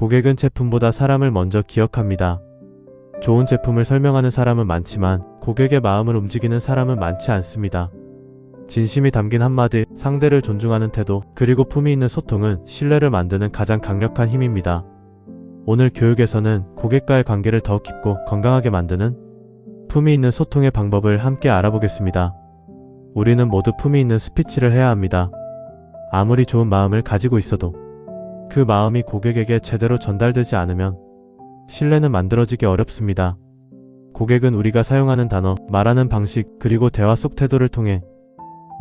고객은 제품보다 사람을 먼저 기억합니다. 좋은 제품을 설명하는 사람은 많지만 고객의 마음을 움직이는 사람은 많지 않습니다. 진심이 담긴 한마디, 상대를 존중하는 태도, 그리고 품위 있는 소통은 신뢰를 만드는 가장 강력한 힘입니다. 오늘 교육에서는 고객과의 관계를 더 깊고 건강하게 만드는 품위 있는 소통의 방법을 함께 알아보겠습니다. 우리는 모두 품위 있는 스피치를 해야 합니다. 아무리 좋은 마음을 가지고 있어도 그 마음이 고객에게 제대로 전달되지 않으면 신뢰는 만들어지기 어렵습니다. 고객은 우리가 사용하는 단어, 말하는 방식, 그리고 대화 속 태도를 통해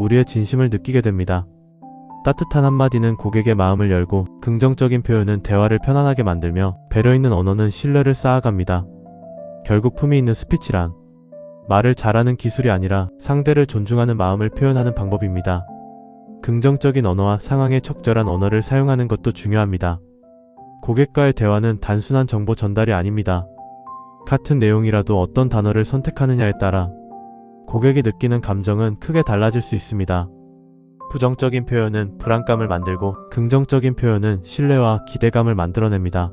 우리의 진심을 느끼게 됩니다. 따뜻한 한마디는 고객의 마음을 열고, 긍정적인 표현은 대화를 편안하게 만들며, 배려 있는 언어는 신뢰를 쌓아갑니다. 결국 품위 있는 스피치란 말을 잘하는 기술이 아니라 상대를 존중하는 마음을 표현하는 방법입니다. 긍정적인 언어와 상황에 적절한 언어를 사용하는 것도 중요합니다. 고객과의 대화는 단순한 정보 전달이 아닙니다. 같은 내용이라도 어떤 단어를 선택하느냐에 따라 고객이 느끼는 감정은 크게 달라질 수 있습니다. 부정적인 표현은 불안감을 만들고, 긍정적인 표현은 신뢰와 기대감을 만들어냅니다.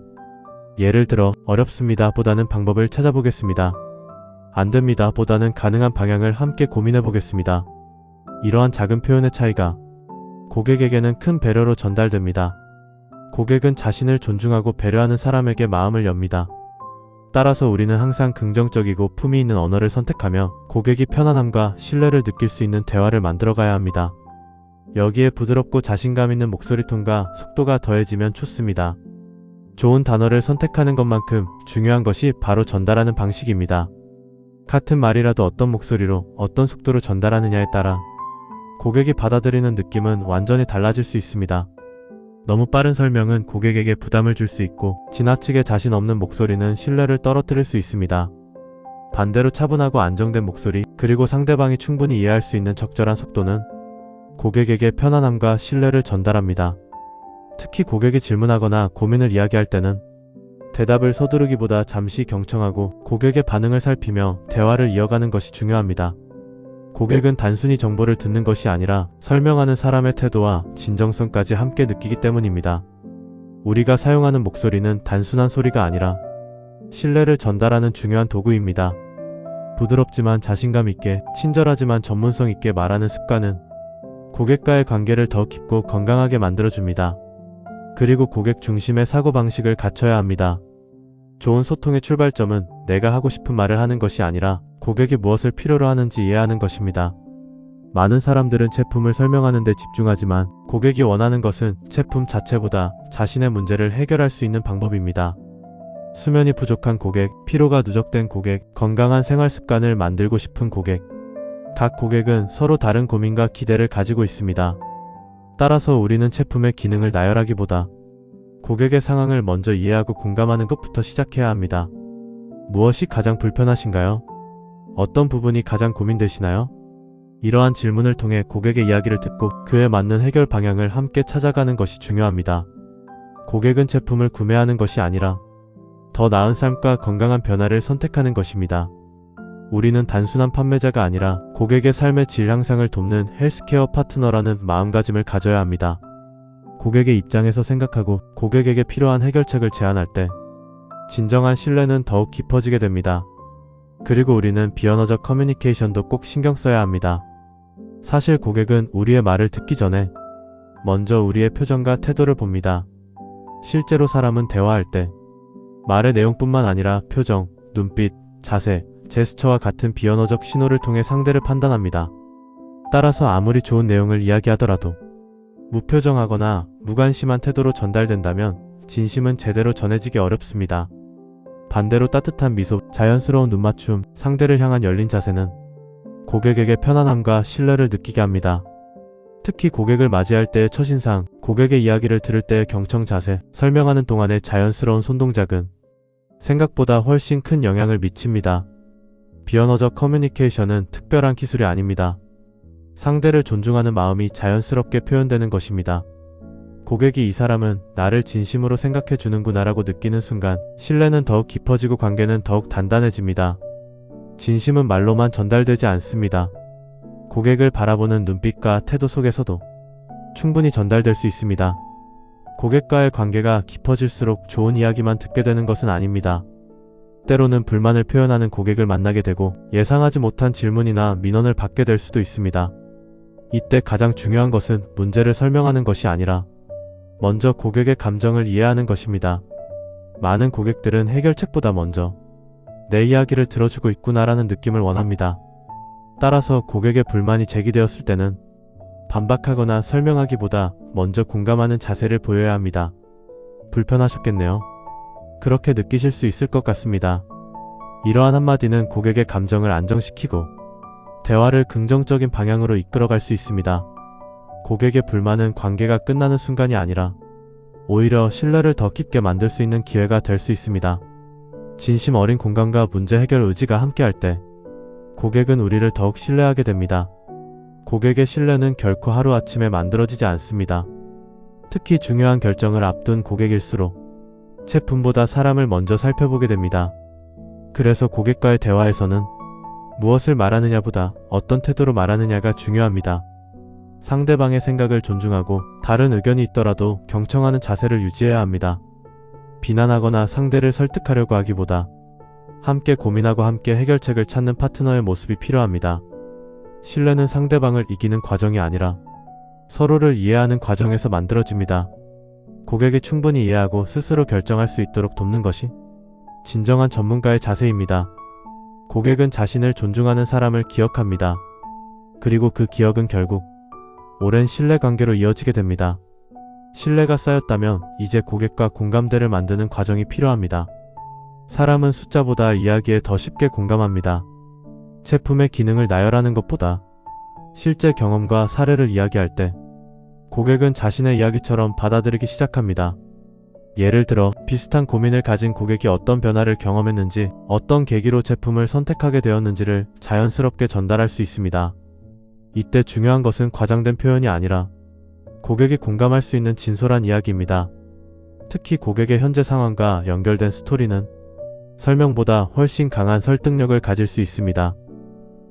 예를 들어, 어렵습니다 보다는 방법을 찾아보겠습니다. 안 됩니다 보다는 가능한 방향을 함께 고민해 보겠습니다. 이러한 작은 표현의 차이가 고객에게는 큰 배려로 전달됩니다. 고객은 자신을 존중하고 배려하는 사람에게 마음을 엽니다. 따라서 우리는 항상 긍정적이고 품위 있는 언어를 선택하며 고객이 편안함과 신뢰를 느낄 수 있는 대화를 만들어가야 합니다. 여기에 부드럽고 자신감 있는 목소리톤과 속도가 더해지면 좋습니다. 좋은 단어를 선택하는 것만큼 중요한 것이 바로 전달하는 방식입니다. 같은 말이라도 어떤 목소리로, 어떤 속도로 전달하느냐에 따라 고객이 받아들이는 느낌은 완전히 달라질 수 있습니다. 너무 빠른 설명은 고객에게 부담을 줄 수 있고, 지나치게 자신 없는 목소리는 신뢰를 떨어뜨릴 수 있습니다. 반대로 차분하고 안정된 목소리, 그리고 상대방이 충분히 이해할 수 있는 적절한 속도는 고객에게 편안함과 신뢰를 전달합니다. 특히 고객이 질문하거나 고민을 이야기할 때는 대답을 서두르기보다 잠시 경청하고 고객의 반응을 살피며 대화를 이어가는 것이 중요합니다. 고객은 단순히 정보를 듣는 것이 아니라 설명하는 사람의 태도와 진정성까지 함께 느끼기 때문입니다. 우리가 사용하는 목소리는 단순한 소리가 아니라 신뢰를 전달하는 중요한 도구입니다. 부드럽지만 자신감 있게, 친절하지만 전문성 있게 말하는 습관은 고객과의 관계를 더 깊고 건강하게 만들어줍니다. 그리고 고객 중심의 사고방식을 갖춰야 합니다. 좋은 소통의 출발점은 내가 하고 싶은 말을 하는 것이 아니라 고객이 무엇을 필요로 하는지 이해하는 것입니다. 많은 사람들은 제품을 설명하는 데 집중하지만 고객이 원하는 것은 제품 자체보다 자신의 문제를 해결할 수 있는 방법입니다. 수면이 부족한 고객, 피로가 누적된 고객, 건강한 생활 습관을 만들고 싶은 고객. 각 고객은 서로 다른 고민과 기대를 가지고 있습니다. 따라서 우리는 제품의 기능을 나열하기보다 고객의 상황을 먼저 이해하고 공감하는 것부터 시작해야 합니다. 무엇이 가장 불편하신가요? 어떤 부분이 가장 고민되시나요? 이러한 질문을 통해 고객의 이야기를 듣고 그에 맞는 해결 방향을 함께 찾아가는 것이 중요합니다. 고객은 제품을 구매하는 것이 아니라 더 나은 삶과 건강한 변화를 선택하는 것입니다. 우리는 단순한 판매자가 아니라 고객의 삶의 질 향상을 돕는 헬스케어 파트너라는 마음가짐을 가져야 합니다. 고객의 입장에서 생각하고 고객에게 필요한 해결책을 제안할 때 진정한 신뢰는 더욱 깊어지게 됩니다. 그리고 우리는 비언어적 커뮤니케이션도 꼭 신경 써야 합니다. 사실 고객은 우리의 말을 듣기 전에 먼저 우리의 표정과 태도를 봅니다. 실제로 사람은 대화할 때 말의 내용뿐만 아니라 표정, 눈빛, 자세, 제스처와 같은 비언어적 신호를 통해 상대를 판단합니다. 따라서 아무리 좋은 내용을 이야기하더라도 무표정하거나 무관심한 태도로 전달된다면 진심은 제대로 전해지기 어렵습니다. 반대로 따뜻한 미소, 자연스러운 눈맞춤, 상대를 향한 열린 자세는 고객에게 편안함과 신뢰를 느끼게 합니다. 특히 고객을 맞이할 때의 첫인상, 고객의 이야기를 들을 때의 경청 자세, 설명하는 동안의 자연스러운 손동작은 생각보다 훨씬 큰 영향을 미칩니다. 비언어적 커뮤니케이션은 특별한 기술이 아닙니다. 상대를 존중하는 마음이 자연스럽게 표현되는 것입니다. 고객이 이 사람은 나를 진심으로 생각해 주는구나라고 느끼는 순간 신뢰는 더욱 깊어지고 관계는 더욱 단단해집니다. 진심은 말로만 전달되지 않습니다. 고객을 바라보는 눈빛과 태도 속에서도 충분히 전달될 수 있습니다. 고객과의 관계가 깊어질수록 좋은 이야기만 듣게 되는 것은 아닙니다. 때로는 불만을 표현하는 고객을 만나게 되고 예상하지 못한 질문이나 민원을 받게 될 수도 있습니다. 이때 가장 중요한 것은 문제를 설명하는 것이 아니라 먼저 고객의 감정을 이해하는 것입니다. 많은 고객들은 해결책보다 먼저 내 이야기를 들어주고 있구나라는 느낌을 원합니다. 따라서 고객의 불만이 제기되었을 때는 반박하거나 설명하기보다 먼저 공감하는 자세를 보여야 합니다. 불편하셨겠네요. 그렇게 느끼실 수 있을 것 같습니다. 이러한 한마디는 고객의 감정을 안정시키고 대화를 긍정적인 방향으로 이끌어갈 수 있습니다. 고객의 불만은 관계가 끝나는 순간이 아니라 오히려 신뢰를 더 깊게 만들 수 있는 기회가 될 수 있습니다. 진심 어린 공감과 문제 해결 의지가 함께할 때 고객은 우리를 더욱 신뢰하게 됩니다. 고객의 신뢰는 결코 하루아침에 만들어지지 않습니다. 특히 중요한 결정을 앞둔 고객일수록 제품보다 사람을 먼저 살펴보게 됩니다. 그래서 고객과의 대화에서는 무엇을 말하느냐보다 어떤 태도로 말하느냐가 중요합니다. 상대방의 생각을 존중하고 다른 의견이 있더라도 경청하는 자세를 유지해야 합니다. 비난하거나 상대를 설득하려고 하기보다 함께 고민하고 함께 해결책을 찾는 파트너의 모습이 필요합니다. 신뢰는 상대방을 이기는 과정이 아니라 서로를 이해하는 과정에서 만들어집니다. 고객이 충분히 이해하고 스스로 결정할 수 있도록 돕는 것이 진정한 전문가의 자세입니다. 고객은 자신을 존중하는 사람을 기억합니다. 그리고 그 기억은 결국 오랜 신뢰관계로 이어지게 됩니다. 신뢰가 쌓였다면 이제 고객과 공감대를 만드는 과정이 필요합니다. 사람은 숫자보다 이야기에 더 쉽게 공감합니다. 제품의 기능을 나열하는 것보다 실제 경험과 사례를 이야기할 때 고객은 자신의 이야기처럼 받아들이기 시작합니다. 예를 들어 비슷한 고민을 가진 고객이 어떤 변화를 경험했는지, 어떤 계기로 제품을 선택하게 되었는지를 자연스럽게 전달할 수 있습니다. 이때 중요한 것은 과장된 표현이 아니라 고객이 공감할 수 있는 진솔한 이야기입니다. 특히 고객의 현재 상황과 연결된 스토리는 설명보다 훨씬 강한 설득력을 가질 수 있습니다.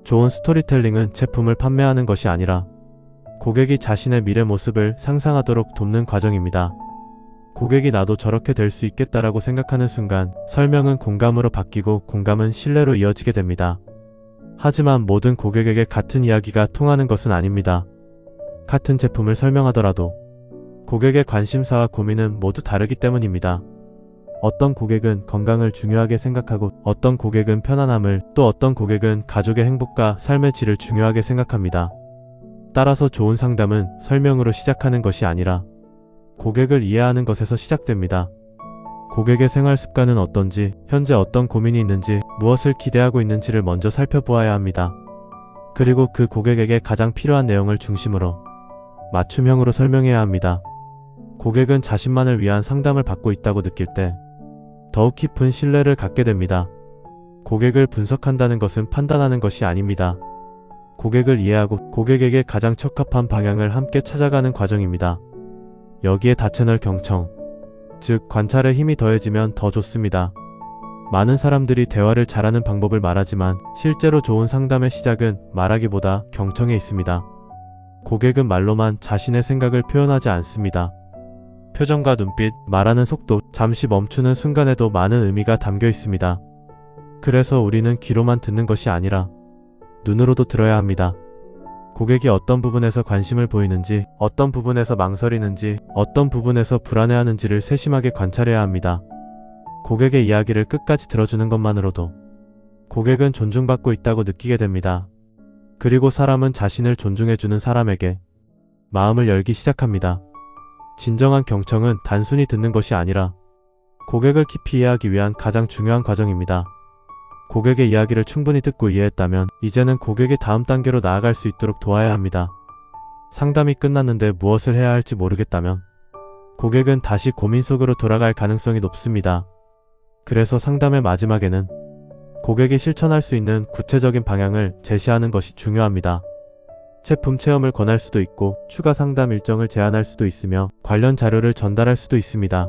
좋은 스토리텔링은 제품을 판매하는 것이 아니라 고객이 자신의 미래 모습을 상상하도록 돕는 과정입니다. 고객이 나도 저렇게 될 수 있겠다라고 생각하는 순간 설명은 공감으로 바뀌고 공감은 신뢰로 이어지게 됩니다. 하지만 모든 고객에게 같은 이야기가 통하는 것은 아닙니다. 같은 제품을 설명하더라도 고객의 관심사와 고민은 모두 다르기 때문입니다. 어떤 고객은 건강을 중요하게 생각하고 어떤 고객은 편안함을, 또 어떤 고객은 가족의 행복과 삶의 질을 중요하게 생각합니다. 따라서 좋은 상담은 설명으로 시작하는 것이 아니라 고객을 이해하는 것에서 시작됩니다. 고객의 생활 습관은 어떤지, 현재 어떤 고민이 있는지, 무엇을 기대하고 있는지를 먼저 살펴보아야 합니다. 그리고 그 고객에게 가장 필요한 내용을 중심으로 맞춤형으로 설명해야 합니다. 고객은 자신만을 위한 상담을 받고 있다고 느낄 때 더욱 깊은 신뢰를 갖게 됩니다. 고객을 분석한다는 것은 판단하는 것이 아닙니다. 고객을 이해하고 고객에게 가장 적합한 방향을 함께 찾아가는 과정입니다. 여기에 다채널 경청, 즉 관찰의 힘이 더해지면 더 좋습니다. 많은 사람들이 대화를 잘하는 방법을 말하지만 실제로 좋은 상담의 시작은 말하기보다 경청에 있습니다. 고객은 말로만 자신의 생각을 표현하지 않습니다. 표정과 눈빛, 말하는 속도, 잠시 멈추는 순간에도 많은 의미가 담겨 있습니다. 그래서 우리는 귀로만 듣는 것이 아니라 눈으로도 들어야 합니다. 고객이 어떤 부분에서 관심을 보이는지, 어떤 부분에서 망설이는지, 어떤 부분에서 불안해하는지를 세심하게 관찰해야 합니다. 고객의 이야기를 끝까지 들어주는 것만으로도 고객은 존중받고 있다고 느끼게 됩니다. 그리고 사람은 자신을 존중해주는 사람에게 마음을 열기 시작합니다. 진정한 경청은 단순히 듣는 것이 아니라 고객을 깊이 이해하기 위한 가장 중요한 과정입니다. 고객의 이야기를 충분히 듣고 이해했다면 이제는 고객이 다음 단계로 나아갈 수 있도록 도와야 합니다. 상담이 끝났는데 무엇을 해야 할지 모르겠다면 고객은 다시 고민 속으로 돌아갈 가능성이 높습니다. 그래서 상담의 마지막에는 고객이 실천할 수 있는 구체적인 방향을 제시하는 것이 중요합니다. 제품 체험을 권할 수도 있고 추가 상담 일정을 제안할 수도 있으며 관련 자료를 전달할 수도 있습니다.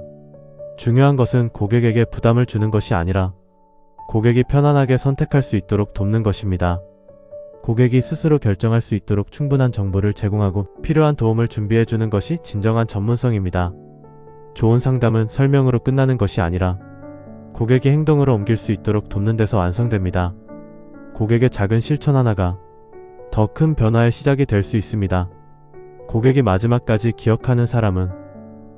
중요한 것은 고객에게 부담을 주는 것이 아니라 고객이 편안하게 선택할 수 있도록 돕는 것입니다. 고객이 스스로 결정할 수 있도록 충분한 정보를 제공하고 필요한 도움을 준비해 주는 것이 진정한 전문성입니다. 좋은 상담은 설명으로 끝나는 것이 아니라 고객이 행동으로 옮길 수 있도록 돕는 데서 완성됩니다. 고객의 작은 실천 하나가 더 큰 변화의 시작이 될 수 있습니다. 고객이 마지막까지 기억하는 사람은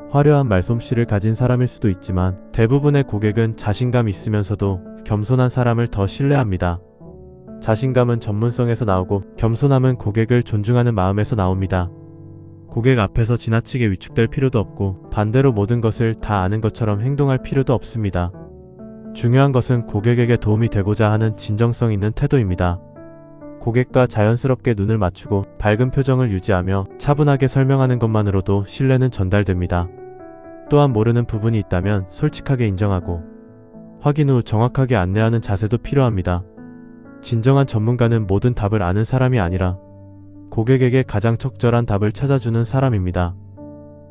화려한 말솜씨를 가진 사람일 수도 있지만 대부분의 고객은 자신감 있으면서도 겸손한 사람을 더 신뢰합니다. 자신감은 전문성에서 나오고 겸손함은 고객을 존중하는 마음에서 나옵니다. 고객 앞에서 지나치게 위축될 필요도 없고 반대로 모든 것을 다 아는 것처럼 행동할 필요도 없습니다. 중요한 것은 고객에게 도움이 되고자 하는 진정성 있는 태도입니다. 고객과 자연스럽게 눈을 맞추고 밝은 표정을 유지하며 차분하게 설명하는 것만으로도 신뢰는 전달됩니다. 또한 모르는 부분이 있다면 솔직하게 인정하고 확인 후 정확하게 안내하는 자세도 필요합니다. 진정한 전문가는 모든 답을 아는 사람이 아니라 고객에게 가장 적절한 답을 찾아주는 사람입니다.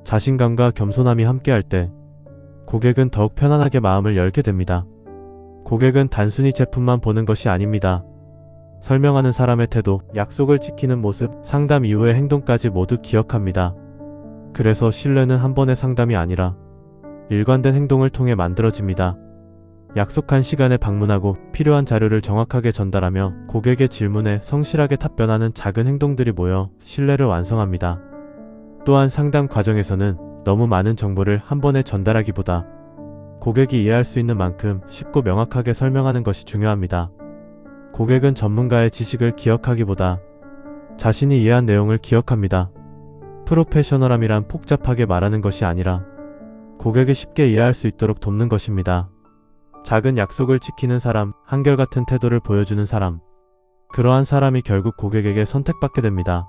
자신감과 겸손함이 함께할 때 고객은 더욱 편안하게 마음을 열게 됩니다. 고객은 단순히 제품만 보는 것이 아닙니다. 설명하는 사람의 태도, 약속을 지키는 모습, 상담 이후의 행동까지 모두 기억합니다. 그래서 신뢰는 한 번의 상담이 아니라 일관된 행동을 통해 만들어집니다. 약속한 시간에 방문하고 필요한 자료를 정확하게 전달하며 고객의 질문에 성실하게 답변하는 작은 행동들이 모여 신뢰를 완성합니다. 또한 상담 과정에서는 너무 많은 정보를 한 번에 전달하기보다 고객이 이해할 수 있는 만큼 쉽고 명확하게 설명하는 것이 중요합니다. 고객은 전문가의 지식을 기억하기보다 자신이 이해한 내용을 기억합니다. 프로페셔널함이란 복잡하게 말하는 것이 아니라 고객이 쉽게 이해할 수 있도록 돕는 것입니다. 작은 약속을 지키는 사람, 한결같은 태도를 보여주는 사람, 그러한 사람이 결국 고객에게 선택받게 됩니다.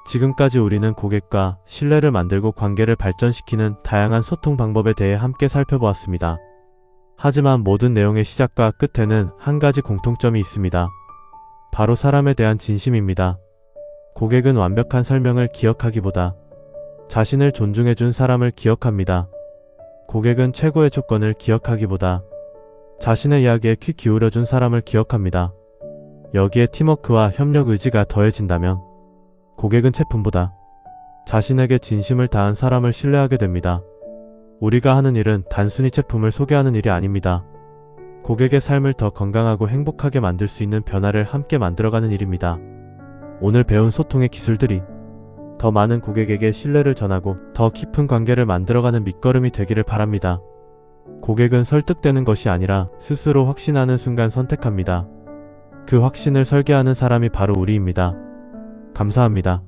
지금까지 우리는 고객과 신뢰를 만들고 관계를 발전시키는 다양한 소통 방법에 대해 함께 살펴보았습니다. 하지만 모든 내용의 시작과 끝에는 한 가지 공통점이 있습니다. 바로 사람에 대한 진심입니다. 고객은 완벽한 설명을 기억하기보다 자신을 존중해준 사람을 기억합니다. 고객은 최고의 조건을 기억하기보다 자신의 이야기에 귀 기울여준 사람을 기억합니다. 여기에 팀워크와 협력 의지가 더해진다면 고객은 제품보다 자신에게 진심을 다한 사람을 신뢰하게 됩니다. 우리가 하는 일은 단순히 제품을 소개하는 일이 아닙니다. 고객의 삶을 더 건강하고 행복하게 만들 수 있는 변화를 함께 만들어가는 일입니다. 오늘 배운 소통의 기술들이 더 많은 고객에게 신뢰를 전하고 더 깊은 관계를 만들어가는 밑거름이 되기를 바랍니다. 고객은 설득되는 것이 아니라 스스로 확신하는 순간 선택합니다. 그 확신을 설계하는 사람이 바로 우리입니다. 감사합니다.